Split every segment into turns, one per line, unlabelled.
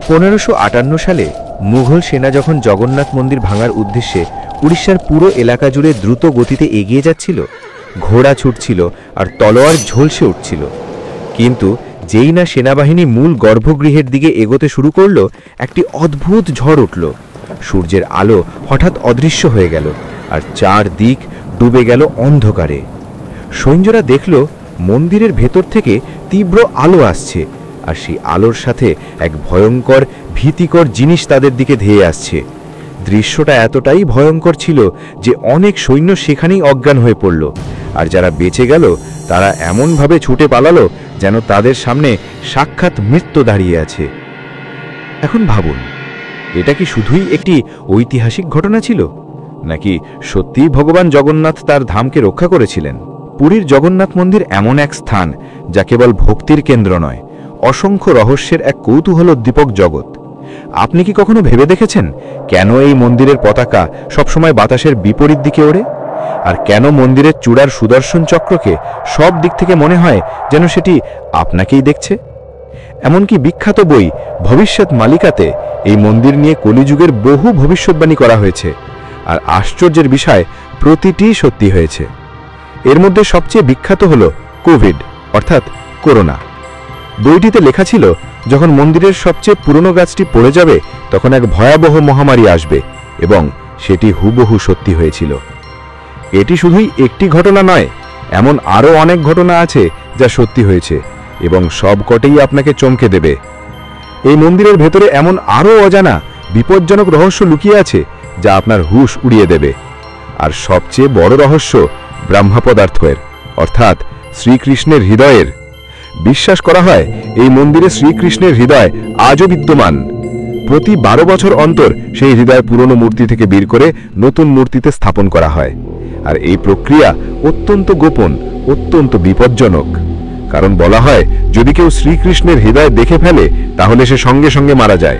1558 সালে মুঘল সেনা যখন জগন্নাথ মন্দির ভাঙার উদ্দেশ্যে উড়িষ্যার পুরো এলাকা জুড়ে দ্রুত গতিতে এগিয়ে যাচ্ছিল, ঘোড়া ছুটছিল আর তলোয়ার ঝলসে উঠছিল, কিন্তু যেই না সেনাবাহিনী মূল গর্ভগৃহের দিকে এগোতে শুরু করল, একটি অদ্ভুত ঝড় উঠল। সূর্যের আলো হঠাৎ অদৃশ্য হয়ে গেল আর চারদিক ডুবে গেল অন্ধকারে। সৈন্যরা দেখল মন্দিরের ভেতর থেকে তীব্র আলো আসছে, আর সেই আলোর সাথে এক ভয়ঙ্কর ভীতিকর জিনিস তাদের দিকে ধেয়ে আসছে। দৃশ্যটা এতটাই ভয়ঙ্কর ছিল যে অনেক সৈন্য সেখানেই অজ্ঞান হয়ে পড়ল, আর যারা বেঁচে গেল তারা এমনভাবে ছুটে পালালো যেন তাদের সামনে সাক্ষাৎ মৃত্যু দাঁড়িয়ে আছে। এখন ভাবুন, এটা কি শুধুই একটি ঐতিহাসিক ঘটনা ছিল, নাকি সত্যিই ভগবান জগন্নাথ তার ধামকে রক্ষা করেছিলেন? পুরীর জগন্নাথ মন্দির এমন এক স্থান যা কেবল ভক্তির কেন্দ্র নয়, অসংখ্য রহস্যের এক কৌতূহলোদ্দীপক জগৎ। আপনি কি কখনো ভেবে দেখেছেন কেন এই মন্দিরের পতাকা সবসময় বাতাসের বিপরীত দিকে ওড়ে? আর কেন মন্দিরের চূড়ার সুদর্শন চক্রকে সব দিক থেকে মনে হয় যেন সেটি আপনাকেই দেখছে? এমনকি বিখ্যাত বই ভবিষ্যৎ মালিকাতে এই মন্দির নিয়ে কলিযুগের বহু ভবিষ্যৎবাণী করা হয়েছে, আর আশ্চর্যের বিষয় প্রতিটি সত্যি হয়েছে। এর মধ্যে সবচেয়ে বিখ্যাত হল কোভিড অর্থাৎ করোনা। বইটিতে লেখা ছিল, যখন মন্দিরের সবচেয়ে পুরনো গাছটি পড়ে যাবে তখন এক ভয়াবহ মহামারী আসবে, এবং সেটি হুবহু সত্যি হয়েছিল। এটি শুধুই একটি ঘটনা নয়, এমন আরও অনেক ঘটনা আছে যা সত্যি হয়েছে, এবং সবকটাই আপনাকে চমকে দেবে। এই মন্দিরের ভেতরে এমন আরও অজানা বিপজ্জনক রহস্য লুকিয়ে আছে যা আপনার হুঁশ উড়িয়ে দেবে। আর সবচেয়ে বড় রহস্য ব্রহ্ম পদার্থের অর্থাৎ শ্রীকৃষ্ণের হৃদয়ের। বিশ্বাস করা হয় এই মন্দিরে শ্রীকৃষ্ণের হৃদয় আজও বিদ্যমান। প্রতি 12 বছর অন্তর সেই হৃদয় পুরনো মূর্তি থেকে বের করে নতুন মূর্তিতে স্থাপন করা হয়, আর এই প্রক্রিয়া অত্যন্ত গোপন, অত্যন্ত বিপজ্জনক। কারণ বলা হয় যদি কেউ শ্রীকৃষ্ণের হৃদয় দেখে ফেলে তাহলে সে সঙ্গে সঙ্গে মারা যায়।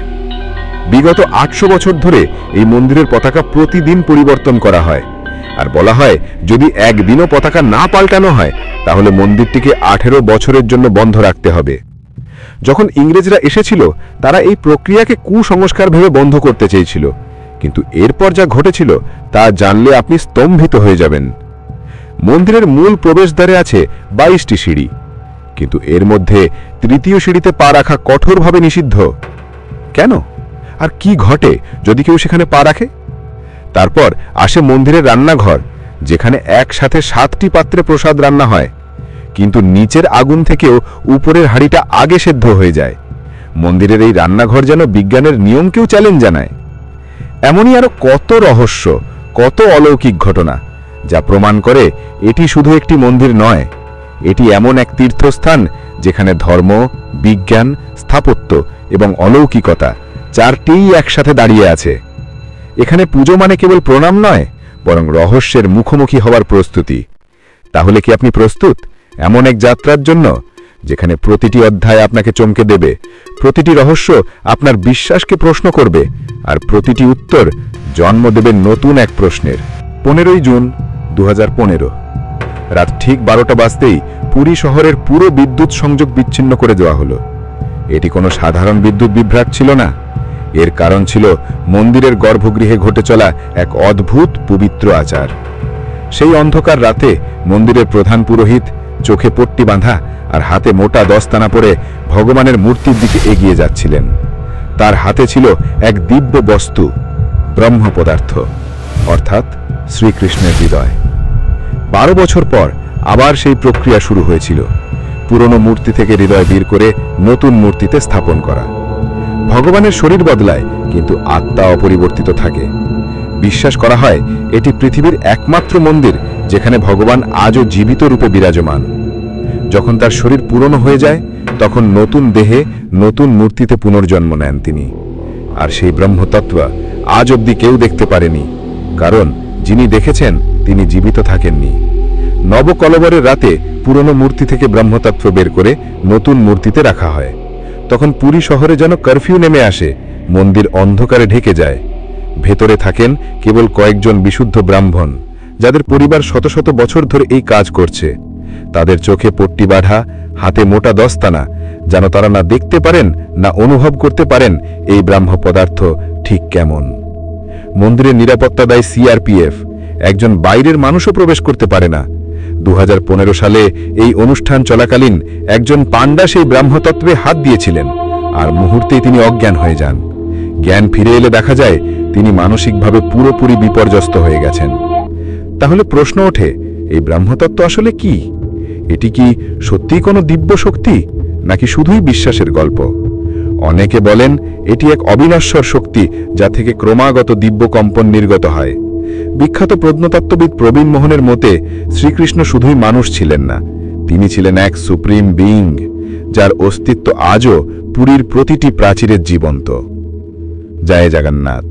বিগত 800 বছর ধরে এই মন্দিরের পতাকা প্রতিদিন পরিবর্তন করা হয়, আর বলা হয় যদি একদিনও পতাকা না পাল্টানো হয় তাহলে মন্দিরটিকে 18 বছরের জন্য বন্ধ রাখতে হবে। যখন ইংরেজরা এসেছিল তারা এই প্রক্রিয়াকে কুসংস্কার ভেবে বন্ধ করতে চেয়েছিল, কিন্তু এরপর যা ঘটেছিল তা জানলে আপনি স্তম্ভিত হয়ে যাবেন। মন্দিরের মূল প্রবেশদ্বারে আছে 22টি সিঁড়ি, কিন্তু এর মধ্যে তৃতীয় সিঁড়িতে পা রাখা কঠোরভাবে নিষিদ্ধ। কেন আর কি ঘটে যদি কেউ সেখানে পা রাখে? তারপর আসে মন্দিরের রান্নাঘর, যেখানে একসাথে 7টি পাত্রে প্রসাদ রান্না হয়, কিন্তু নিচের আগুন থেকেও উপরের হাঁড়িটা আগে সেদ্ধ হয়ে যায়। মন্দিরের এই রান্নাঘর যেন বিজ্ঞানের নিয়মকেও চ্যালেঞ্জ জানায়। এমনই আরো কত রহস্য, কত অলৌকিক ঘটনা যা প্রমাণ করে এটি শুধু একটি মন্দির নয়, এটি এমন এক তীর্থস্থান যেখানে ধর্ম, বিজ্ঞান, স্থাপত্য এবং অলৌকিকতা চারটিই একসাথে দাঁড়িয়ে আছে। এখানে পুজো মানে কেবল প্রণাম নয়, বরং রহস্যের মুখোমুখি হওয়ার প্রস্তুতি। তাহলে কি আপনি প্রস্তুত এমন এক যাত্রার জন্য যেখানে প্রতিটি অধ্যায় আপনাকে চমকে দেবে, প্রতিটি রহস্য আপনার বিশ্বাসকে প্রশ্ন করবে, আর প্রতিটি উত্তর জন্ম দেবে নতুন এক প্রশ্নের? 15ই জুন 2015 রাত ঠিক 12টা বাজতেই পুরী শহরের পুরো বিদ্যুৎ সংযোগ বিচ্ছিন্ন করে দেওয়া হলো। এটি কোনো সাধারণ বিদ্যুৎ বিভ্রাট ছিল না, এর কারণ ছিল মন্দিরের গর্ভগৃহে ঘটে চলা এক অদ্ভুত পবিত্র আচার। সেই অন্ধকার রাতে মন্দিরের প্রধান পুরোহিত চোখে পট্টি বাঁধা আর হাতে মোটা দস্তানা পরে ভগবানের মূর্তির দিকে এগিয়ে যাচ্ছিলেন। তার হাতে ছিল এক দিব্য বস্তু, ব্রহ্ম পদার্থ অর্থাৎ শ্রীকৃষ্ণের হৃদয়। 12 বছর পর আবার সেই প্রক্রিয়া শুরু হয়েছিল, পুরনো মূর্তি থেকে হৃদয় বের করে নতুন মূর্তিতে স্থাপন করা। ভগবানের শরীর বদলায় কিন্তু আত্মা অপরিবর্তিত থাকে। বিশ্বাস করা হয় এটি পৃথিবীর একমাত্র মন্দির যেখানে ভগবান আজও জীবিত রূপে বিরাজমান। যখন তার শরীর পুরনো হয়ে যায় তখন নতুন দেহে নতুন মূর্তিতে পুনর্জন্ম নেন তিনি। আর সেই ব্রহ্মতত্ত্ব আজ অবধি কেউ দেখতে পারেনি, কারণ যিনি দেখেছেন তিনি জীবিত থাকেননি। নবকলবরের রাতে পুরনো মূর্তি থেকে ব্রহ্মতত্ত্ব বের করে নতুন মূর্তিতে রাখা হয়। তখন পুরী শহরে যেন কারফিউ নেমে আসে, মন্দির অন্ধকারে ঢেকে যায়। ভেতরে থাকেন কেবল কয়েকজন বিশুদ্ধ ব্রাহ্মণ, যাদের পরিবার শত শত বছর ধরে এই কাজ করছে।
তাদের চোখে পট্টি বাঁধা, হাতে মোটা দস্তানা, যেন তারা না দেখতে পারেন না অনুভব করতে পারেন এই ব্রাহ্ম পদার্থ ঠিক কেমন। মন্দিরের নিরাপত্তা দেয় সিআরপিএফ, একজন বাইরের মানুষও প্রবেশ করতে পারে না। 2015 সালে এই অনুষ্ঠান চলাকালীন একজন পাণ্ডা সেই ব্রাহ্মতত্ত্বে হাত দিয়েছিলেন, আর মুহূর্তেই তিনি অজ্ঞান হয়ে যান। জ্ঞান ফিরে এলে দেখা যায় তিনি মানসিকভাবে পুরোপুরি বিপর্যস্ত হয়ে গেছেন। তাহলে প্রশ্ন ওঠে, এই ব্রাহ্মতত্ত্ব আসলে কি? এটি কি সত্যিই কোনো দিব্য শক্তি, নাকি শুধুই বিশ্বাসের গল্প? অনেকে বলেন এটি এক অবিনশ্বর শক্তি, যা থেকে ক্রমাগত দিব্য কম্পন নির্গত হয়। বিখ্যাত প্রত্নতত্ত্ববিদ প্রবীণ মোহনের মতে শ্রীকৃষ্ণ শুধুই মানুষ ছিলেন না, তিনি ছিলেন এক সুপ্রিম বিইং, যার অস্তিত্ব আজও পুরীর প্রতিটি প্রাচীরে জীবন্ত। জয় জগন্নাথ।